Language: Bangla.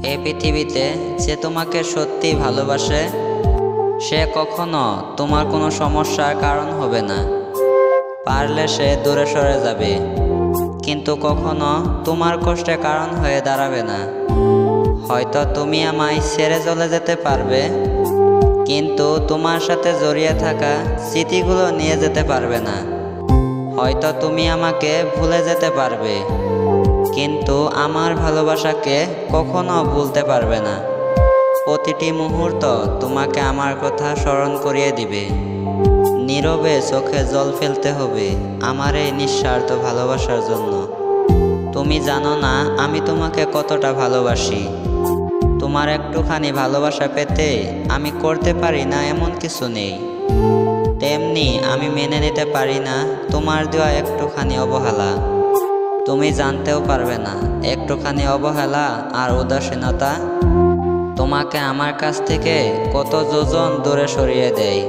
এই পৃথিবীতে যে তোমাকে সত্যি ভালোবাসে সে কখনো তোমার কোনো সমস্যার কারণ হবে না। পারলে সে দূরে সরে যাবে, কিন্তু কখনো তোমার কষ্টের কারণ হয়ে দাঁড়াবে না। হয়তো তুমি আমায় ছেড়ে চলে যেতে পারবে, কিন্তু তোমার সাথে জড়িয়ে থাকা স্মৃতিগুলো নিয়ে যেতে পারবে না। হয়তো তুমি আমাকে ভুলে যেতে পারবে, কিন্তু আমার ভালোবাসাকে কখনো ভুলতে পারবে না। প্রতিটি মুহূর্ত তোমাকে আমার কথা স্মরণ করিয়ে দিবে। নীরবে চোখে জল ফেলতে হবে আমার এই নিঃস্বার্থ ভালোবাসার জন্য। তুমি জানো না আমি তোমাকে কতটা ভালোবাসি। তোমার একটুখানি ভালোবাসা পেতে আমি করতে পারি না এমন কিছু নেই। তেমনি আমি মেনে নিতে পারি না তোমার দেওয়া একটুখানি অবহেলা। তুমি জানতেও পারবে না একটুখানি অবহেলা আর উদাসীনতা তোমাকে আমার কাছ থেকে কত যোজন দূরে সরিয়ে দেয়।